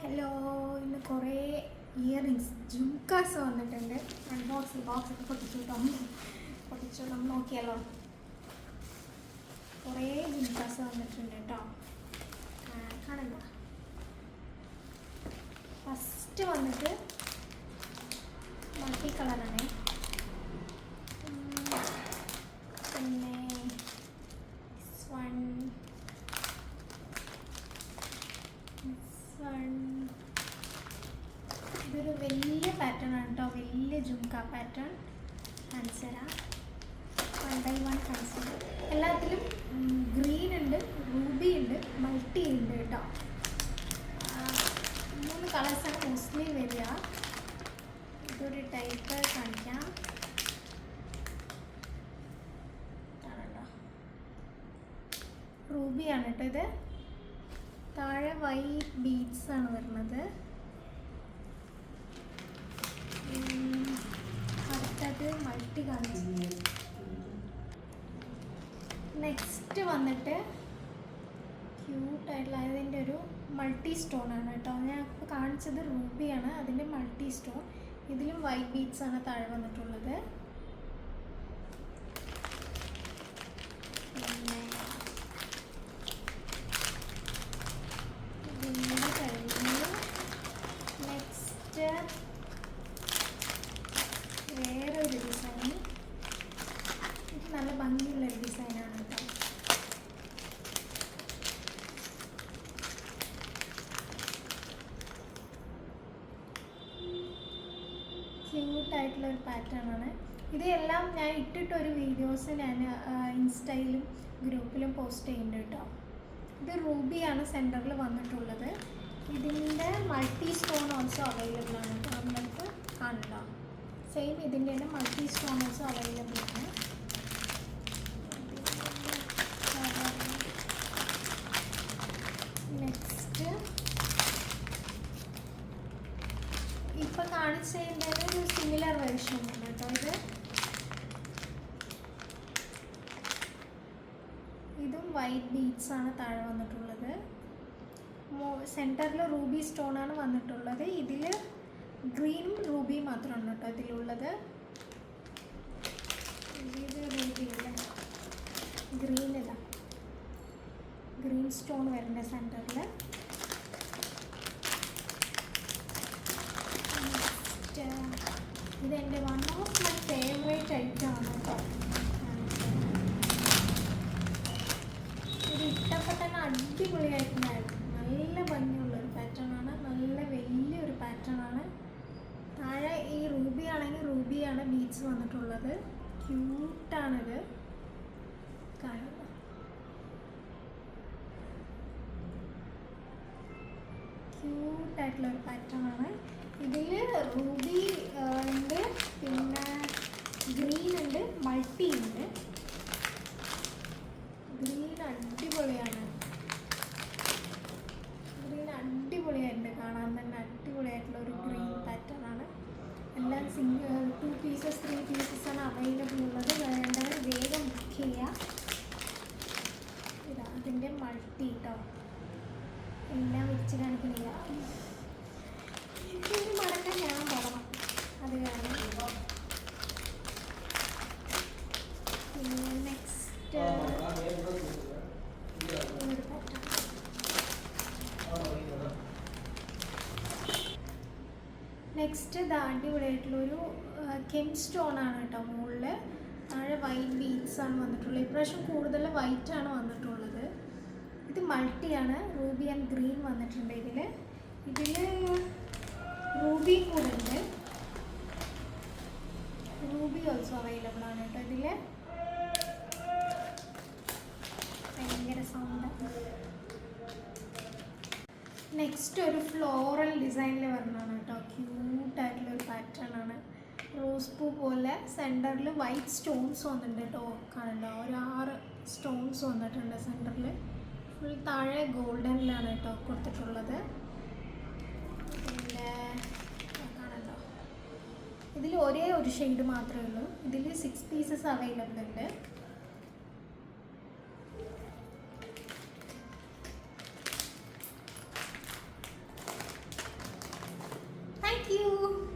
Hello, ഇന്ന് കുറേ earrings ജുംക്കാസ് വന്നിട്ടുണ്ട്. ബോക്സൊക്കെ പൊട്ടിച്ചു നമ്മൾ നോക്കിയാലോ. കുറേ ജുംക്കാസ് വന്നിട്ടുണ്ട് കേട്ടോ. കാണണ്ട, ഫസ്റ്റ് വന്നിട്ട് മൾട്ടി കളറാണ്. പിന്നെ ഇതൊരു വലിയ പാറ്റേൺ ആണ് കേട്ടോ, വലിയ ജുംക്ക പാറ്റേൺ. കാണിച്ചുതരാ, 1 by 1 കാണിച്ചുതരാം. എല്ലാത്തിലും ഗ്രീൻ ഉണ്ട്, റൂബി ഉണ്ട്, മൾട്ടി ഉണ്ട് കേട്ടോ. 3 കളേഴ്സാണ് മോസ്റ്റ്ലി വരിക. ഇതൊരു ടൈപ്പ് കാണിക്കാം. റൂബിയാണ് കേട്ടോ ഇത്. താഴെ വൈറ്റ് ബീഡ്സ് ആണ് വരുന്നത്. അടുത്തത് മൾട്ടി കാണിച്ചു. നെക്സ്റ്റ് വന്നിട്ട് ക്യൂട്ടായിട്ടുള്ള അതിൻ്റെ ഒരു മൾട്ടി സ്റ്റോൺ ആണ് കേട്ടോ. ഞാൻ ഇപ്പോൾ കാണിച്ചത് റൂബിയാണ്, അതിൻ്റെ മൾട്ടി സ്റ്റോൺ. ഇതിലും വൈറ്റ് ബീഡ്സ് ആണ് താഴെ വന്നിട്ടുള്ളത്. നെക്സ്റ്റ് വേറൊരു ഡിസൈൻ. ഇത് നല്ല ഭംഗിയുള്ളൊരു ഡിസൈനാണ് കേട്ടോ. ക്യൂട്ടായിട്ടുള്ളൊരു പാറ്റേൺ ആണ് ഇത്. എല്ലാം ഞാൻ ഇട്ടിട്ടൊരു വീഡിയോസ് ഞാൻ ഇൻസ്റ്റയിലും ഗ്രൂപ്പിലും പോസ്റ്റ് ചെയ്യുന്നുണ്ട് കേട്ടോ. ഇത് റൂബിയാണ് സെൻറ്ററിൽ വന്നിട്ടുള്ളത്. ഇതിൻ്റെ മൾട്ടി സ്റ്റോൺ ഓൾസോ അവൈലബിൾ ആണ് കേട്ടോ. നമ്മൾക്ക് കാണണ്ട, സെയിം ഇതിൻ്റെ തന്നെ മൾട്ടി സ്റ്റോൺ ഓൾസോ അവൈലബിൾ ആണ്. നെക്സ്റ്റ് ഇപ്പം കാണിച്ചതിൻ്റെ ഒരു സിമിലർ വേർഷൻ ആണ് കേട്ടോ ഇത്. ഇതും വൈറ്റ് ബീഡ്സ് ആണ് താഴെ വന്നിട്ടുള്ളത്. സെൻറ്ററിൽ റൂബി സ്റ്റോൺ ആണ് വന്നിട്ടുള്ളത്. ഇതിൽ ഗ്രീനും റൂബിയും മാത്രമാണ് കേട്ടോ ഇതിലുള്ളത്. ഇത് റൂബിയില്ല, ഗ്രീനില്ല, ഗ്രീൻ സ്റ്റോൺ വരുന്ന സെൻറ്ററിൽ. ഇതെൻ്റെ one of my favourite item ആണ് കേട്ടോ. ഇത് ഇട്ടപ്പോൾ തന്നെ അടിപൊളിയായിട്ടുണ്ടായിരുന്നു. നല്ല ഭംഗിയുള്ളൊരു പാറ്റേൺ ആണ്, നല്ല വലിയൊരു പാറ്റേൺ ആണ്. താഴെ ഈ റൂബി ആണെങ്കിൽ റൂബിയാണ് ബീഡ്സ് വന്നിട്ടുള്ളത്. ക്യൂട്ടാണിത്, കാണുക. ക്യൂട്ടായിട്ടുള്ളൊരു പാറ്റേൺ ആണ്. ഇതിൽ റൂബി ഉണ്ട്, പിന്നെ ഗ്രീൻ ഉണ്ട്, മൾട്ടി ഉണ്ട്. ഗ്രീൻ അടിപൊളിയാണ്, ഗ്രീൻ അടിപൊളിയായിട്ടുണ്ട്. കാണാൻ തന്നെ അടിപൊളിയായിട്ടുള്ള ഒരു ഗ്രീൻ പാറ്റേൺ ആണ്. എല്ലാം 2 പീസസ് 3 പീസസ് ആണ് അവൈലബിൾ ഉള്ളത്. വേണ്ടവർ വേഗം ബുക്ക് ചെയ്യുക. ഇതാ അതിൻ്റെ മൾട്ടി കേട്ടോ. എല്ലാം വെച്ച് കാണിക്കുന്നില്ല, ഇത് മടക്കാൻ ഞാൻ പോകണം, അത് കാരണം. പിന്നെ നെക്സ്റ്റ് ഇത് അടിപൊളിയായിട്ടുള്ളൊരു കെം സ്റ്റോൺ ആണ് കേട്ടോ. മുകളിൽ താഴെ വൈറ്റ് ബീഡ്സ് ആണ് വന്നിട്ടുള്ളത്. ഇപ്രാവശ്യം കൂടുതൽ വൈറ്റ് ആണ് വന്നിട്ടുള്ളത്. ഇത് മൾട്ടിയാണ്, റൂബി ആൻഡ് ഗ്രീൻ വന്നിട്ടുണ്ട്. ഇതിൽ റൂബി കൂടെ ഉണ്ട്, റൂബി ഓൾസോ അവൈലബിൾ ആണ് കേട്ടോ. ഇതിൽ ഭയങ്കര സൗണ്ട്. നെക്സ്റ്റ് ഒരു ഫ്ലോറൽ ഡിസൈനിൽ വരുന്നതാണ് കേട്ടോ. ക്യൂട്ടായിട്ടുള്ളൊരു പാറ്റേൺ ആണ്. റോസ് പൂ പോലെ സെൻറ്ററിൽ വൈറ്റ് സ്റ്റോൺസ് വന്നിട്ടുണ്ട് കേട്ടോ. കാണണ്ട, ഒരു 6 സ്റ്റോൺസ് വന്നിട്ടുണ്ട് സെൻറ്ററിൽ. ഫുൾ താഴെ ഗോൾഡനിലാണ് കേട്ടോ കൊടുത്തിട്ടുള്ളത്. പിന്നെ കാണണ്ടോ, ഇതിൽ ഒരേ ഒരു ഷെയ്ഡ് മാത്രമേ ഉള്ളൂ. ഇതിൽ 6 പീസസ് അവൈലബിൾ ഉണ്ട്.